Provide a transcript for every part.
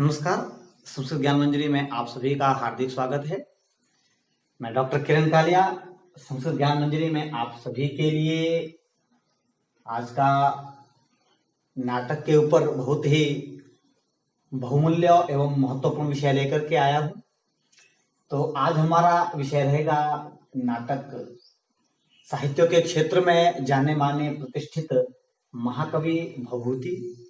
नमस्कार। संस्कृत ज्ञान मंजरी में आप सभी का हार्दिक स्वागत है। मैं डॉक्टर किरण कालिया संस्कृत ज्ञान मंजरी में आप सभी के लिए आज का नाटक के ऊपर बहुत ही बहुमूल्य एवं महत्वपूर्ण विषय लेकर के आया हूं। तो आज हमारा विषय रहेगा नाटक साहित्य के क्षेत्र में जाने माने प्रतिष्ठित महाकवि भवभूति।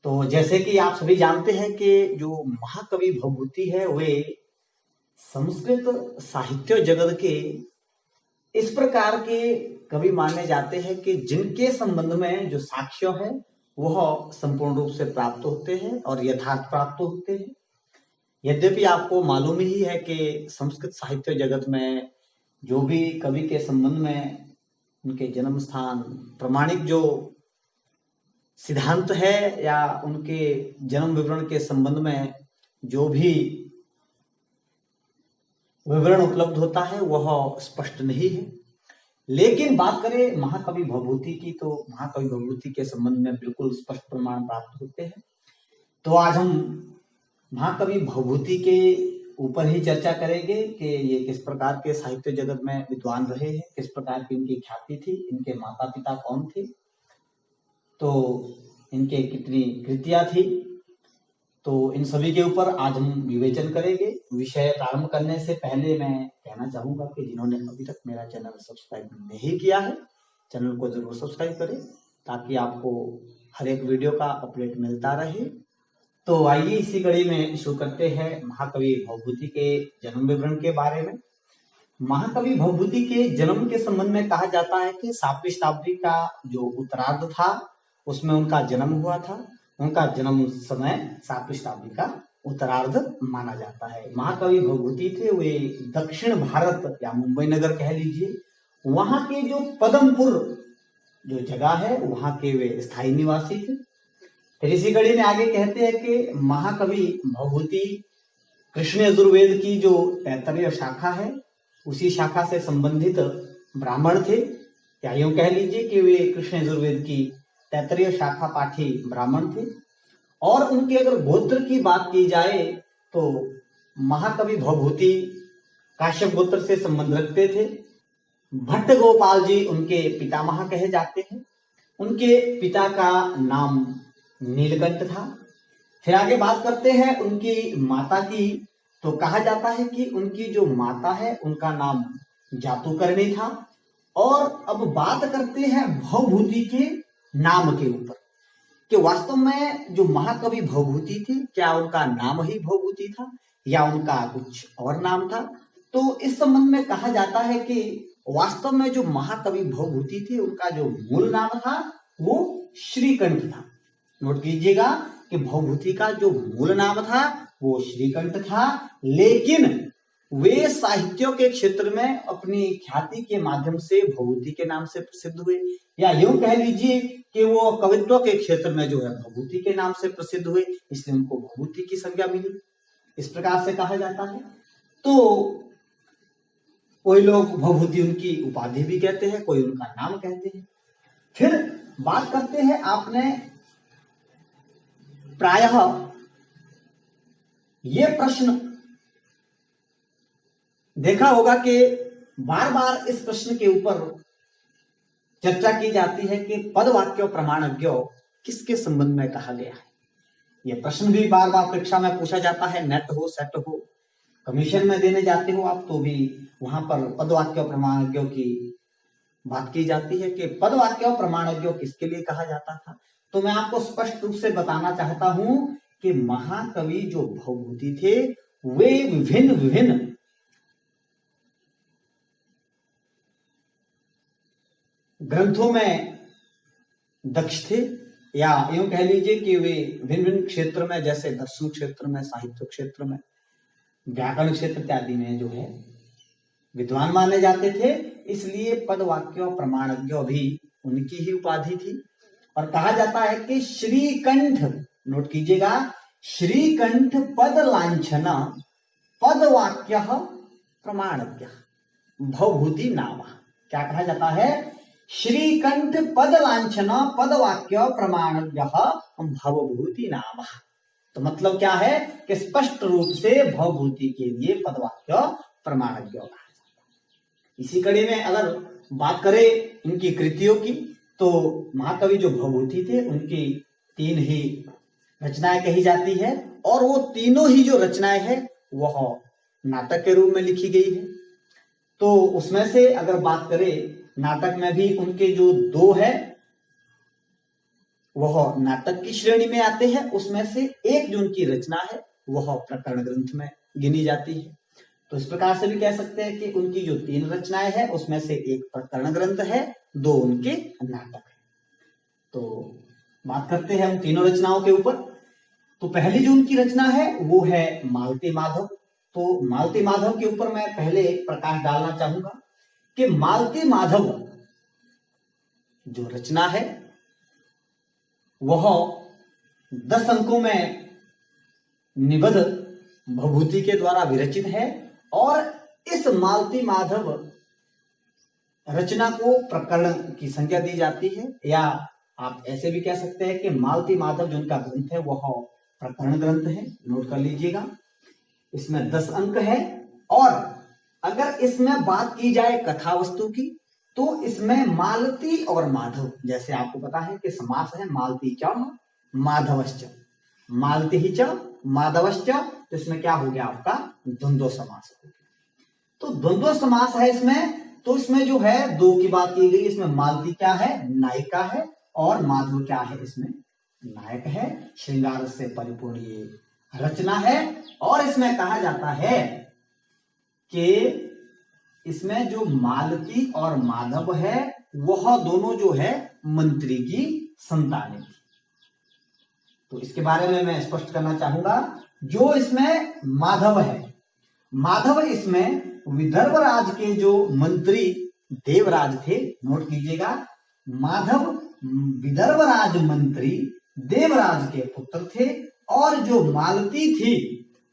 तो जैसे कि आप सभी जानते हैं कि जो महाकवि भवभूति है वे संस्कृत साहित्य जगत के इस प्रकार के कवि माने जाते हैं कि जिनके संबंध में जो साक्ष्य है वह संपूर्ण रूप से प्राप्त होते हैं और यथार्थ प्राप्त होते हैं। यद्यपि आपको मालूम ही है कि संस्कृत साहित्य जगत में जो भी कवि के संबंध में उनके जन्म स्थान प्रमाणिक जो सिद्धांत है या उनके जन्म विवरण के संबंध में जो भी विवरण उपलब्ध होता है वह स्पष्ट नहीं है। लेकिन बात करें महाकवि भवभूति की तो महाकवि भवभूति के संबंध में बिल्कुल स्पष्ट प्रमाण प्राप्त होते हैं। तो आज हम महाकवि भवभूति के ऊपर ही चर्चा करेंगे कि ये किस प्रकार के साहित्य जगत में विद्वान रहे हैं, किस प्रकार की इनकी ख्याति थी, इनके माता पिता कौन थे, तो इनके कितनी कृतियां थी। तो इन सभी के ऊपर आज हम विवेचन करेंगे। विषय प्रारंभ करने से पहले मैं कहना चाहूंगा कि जिन्होंने अभी तक मेरा चैनल सब्सक्राइब नहीं किया है चैनल को जरूर सब्सक्राइब करें ताकि आपको हर एक वीडियो का अपडेट मिलता रहे। तो आइए इसी कड़ी में शुरू करते हैं महाकवि भवभूति के जन्म विवरण के बारे में। महाकवि भवभूति के जन्म के संबंध में कहा जाता है कि 7वीं शताब्दी का जो उत्तरार्ध था उसमें उनका जन्म हुआ था। उनका जन्म समय 7वीं शताब्दी का उत्तरार्ध माना जाता है। महाकवि भवभूति थे वे दक्षिण भारत या मुंबई नगर कह लीजिए वहां के जो पदमपुर जो जगह है वहां के वे स्थायी निवासी थे। फिर इसी कड़ी में आगे कहते हैं कि महाकवि भवभूति कृष्ण यजुर्वेद की जो तैत्तरीय शाखा है उसी शाखा से संबंधित ब्राह्मण थे या यूं कह लीजिए कि वे कृष्ण यजुर्वेद की तैत्तरीय शाखा पाठी ब्राह्मण थे। और उनके अगर गोत्र की बात की जाए तो महाकवि भवभूति काश्यप गोत्र से संबंध रखते थे। भट्ट गोपाल जी उनके पितामह कहे जाते हैं। उनके पिता का नाम नीलकंठ था। फिर आगे बात करते हैं उनकी माता की तो कहा जाता है कि उनकी जो माता है उनका नाम जातुकर्णी था। और अब बात करते हैं भवभूति के नाम के ऊपर कि वास्तव में जो महाकवि भवभूति थे क्या उनका नाम ही भवभूति था या उनका कुछ और नाम था। तो इस संबंध में कहा जाता है कि वास्तव में जो महाकवि भवभूति थे उनका जो मूल नाम था वो श्रीकंठ था। नोट कीजिएगा कि भवभूति का जो मूल नाम था वो श्रीकंठ था, लेकिन वे साहित्य के क्षेत्र में अपनी ख्याति के माध्यम से भवभूति के नाम से प्रसिद्ध हुए या यूं कह लीजिए कि वो कवित्व के क्षेत्र में जो है भवभूति के नाम से प्रसिद्ध हुए, इसलिए उनको भवभूति की संज्ञा मिली। इस प्रकार से कहा जाता है। तो कोई लोग भवभूति उनकी उपाधि भी कहते हैं, कोई उनका नाम कहते हैं। फिर बात करते हैं आपने प्रायः ये प्रश्न देखा होगा कि बार बार इस प्रश्न के ऊपर चर्चा की जाती है कि पदवाक्य प्रमाणज्ञ किसके संबंध में कहा गया है। यह प्रश्न भी बार बार परीक्षा में पूछा जाता है। नेट हो सेट हो कमीशन में देने जाते हो आप तो भी वहां पर पदवाक्य प्रमाणज्ञ की बात की जाती है कि पदवाक्य प्रमाणज्ञ किसके लिए कहा जाता था। तो मैं आपको स्पष्ट रूप से बताना चाहता हूं कि महाकवि जो भवभूति थे वे विभिन्न विभिन्न ग्रंथों में दक्ष थे या यूं कह लीजिए कि वे भिन्न भिन्न क्षेत्र में जैसे दर्शन क्षेत्र में, साहित्य क्षेत्र में, व्याकरण क्षेत्र इत्यादि में जो है विद्वान माने जाते थे। इसलिए पदवाक्य प्रमाणज्ञ भी उनकी ही उपाधि थी। और कहा जाता है कि श्रीकंठ, नोट कीजिएगा, श्रीकंठ पद लांछन पदवाक्य प्रमाणज्ञ भवभूति नाम। क्या कहा जाता है? श्रीकंठ पद लांछन पदवाक्य प्रमाणज्ञ भवभूति नाम। तो मतलब क्या है कि स्पष्ट रूप से भवभूति के लिए पदवाक्य प्रमाणज्ञ कहा जाता है। इसी कड़ी में अगर बात करें इनकी कृतियों की, तो महाकवि जो भवभूति थे उनकी 3 ही रचनाएं कही जाती है, और वो तीनों ही जो रचनाएं हैं वह नाटक के रूप में लिखी गई है। तो उसमें से अगर बात करें नाटक में भी उनके जो 2 है वह नाटक की श्रेणी में आते हैं, उसमें से एक जो उनकी रचना है वह प्रकरण ग्रंथ में गिनी जाती है। तो इस प्रकार से भी कह सकते हैं कि उनकी जो 3 रचनाएं हैं उसमें से एक प्रकरण ग्रंथ है, 2 उनके नाटक है। तो बात करते हैं उन तीनों रचनाओं के ऊपर। तो पहली जो उनकी रचना है वो है मालती माधव। तो मालती माधव के ऊपर मैं पहले प्रकाश डालना चाहूंगा कि मालती माधव जो रचना है वह 10 अंकों में निबद्ध भवभूति के द्वारा विरचित है, और इस मालती माधव रचना को प्रकरण की संज्ञा दी जाती है, या आप ऐसे भी कह सकते हैं कि मालती माधव जो उनका ग्रंथ है वह प्रकरण ग्रंथ है। नोट कर लीजिएगा, इसमें 10 अंक है। और अगर इसमें बात की जाए कथा वस्तु की, तो इसमें मालती और माधव, जैसे आपको पता है कि समास है मालती च माधवश्च, मालती ही च माधवश्च, तो इसमें क्या हो गया आपका द्वंद्व समास हो गया। तो द्वंद्व समास है इसमें, तो इसमें जो है 2 की बात की गई। इसमें मालती क्या है, नायिका है, और माधव क्या है, इसमें नायक है। श्रृंगार से परिपूर्ण ये रचना है, और इसमें कहा जाता है कि इसमें जो मालती और माधव है वह दोनों जो है मंत्री की संतानें थी। तो इसके बारे में मैं स्पष्ट करना चाहूंगा, जो इसमें माधव है, माधव इसमें विदर्भ राज के जो मंत्री देवराज थे, नोट कीजिएगा, माधव विदर्भ राज मंत्री देवराज के पुत्र थे, और जो मालती थी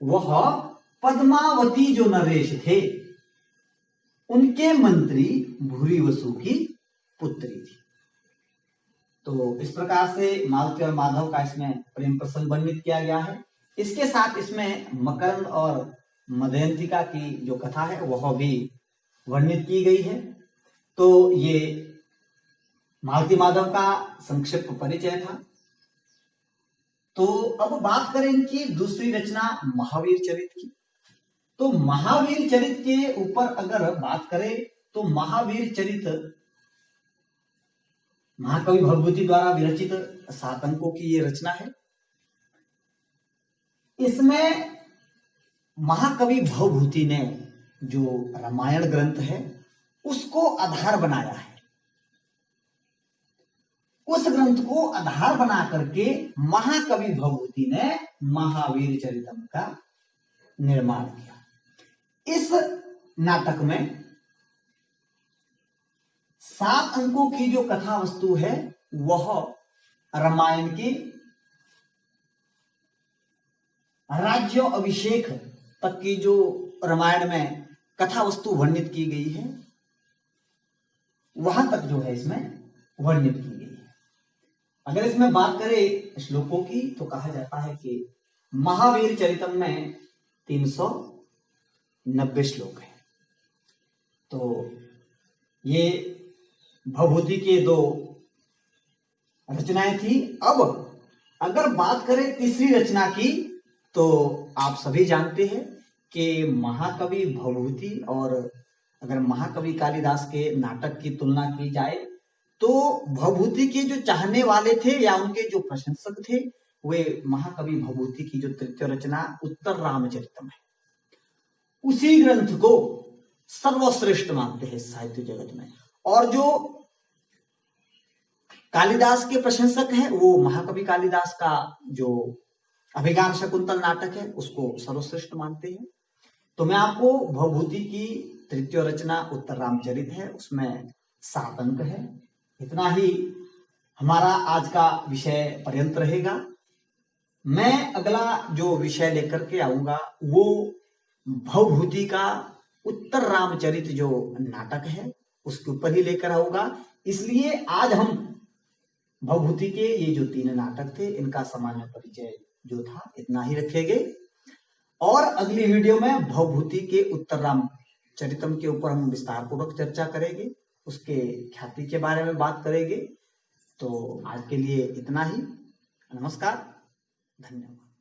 वह पद्मावती जो नरेश थे उनके मंत्री भूरिवसु की पुत्री थी। तो इस प्रकार से मालती और माधव का इसमें प्रेम प्रसंग वर्णित किया गया है। इसके साथ इसमें मकरंद और मदयंतिका की जो कथा है वह भी वर्णित की गई है। तो ये मालती माधव का संक्षिप्त परिचय था। तो अब बात करें इनकी दूसरी रचना महावीर चरित की। तो महावीर चरित के ऊपर अगर बात करें तो महावीर चरित महाकवि भवभूति द्वारा विरचित 7 अंकों की ये रचना है। इसमें महाकवि भवभूति ने जो रामायण ग्रंथ है उसको आधार बनाया है। उस ग्रंथ को आधार बना करके महाकवि भवभूति ने महावीर चरितम का निर्माण किया। इस नाटक में 7 अंकों की जो कथा वस्तु है वह रामायण की राज्य अभिषेक तक की जो रामायण में कथा वस्तु वर्णित की गई है वहां तक जो है इसमें वर्णित की गई है। अगर इसमें बात करें श्लोकों की तो कहा जाता है कि महावीर चरितम में 390 श्लोक है। तो ये भवभूति के 2 रचनाएं थी। अब अगर बात करें तीसरी रचना की तो आप सभी जानते हैं कि महाकवि भवभूति और अगर महाकवि कालिदास के नाटक की तुलना की जाए तो भवभूति के जो चाहने वाले थे या उनके जो प्रशंसक थे वे महाकवि भवभूति की जो तृतीय रचना उत्तर रामचरितम है उसी ग्रंथ को सर्वश्रेष्ठ मानते हैं साहित्य जगत में। और जो कालिदास के प्रशंसक हैं वो महाकवि कालिदास का जो अभिज्ञान शकुंतल नाटक है उसको सर्वश्रेष्ठ मानते हैं। तो मैं आपको भवभूति की तृतीय रचना उत्तर रामचरित है, उसमें 7 अंक है। इतना ही हमारा आज का विषय पर्यंत रहेगा। मैं अगला जो विषय लेकर के आऊंगा वो भवभूति का उत्तर रामचरित जो नाटक है उसके ऊपर ही लेकर आऊंगा। इसलिए आज हम भवभूति के ये जो 3 नाटक थे इनका सामान्य परिचय जो था इतना ही रखेंगे। और अगली वीडियो में भवभूति के उत्तरराम चरितम के ऊपर हम विस्तार पूर्वक चर्चा करेंगे, उसके ख्याति के बारे में बात करेंगे। तो आज के लिए इतना ही। नमस्कार, धन्यवाद।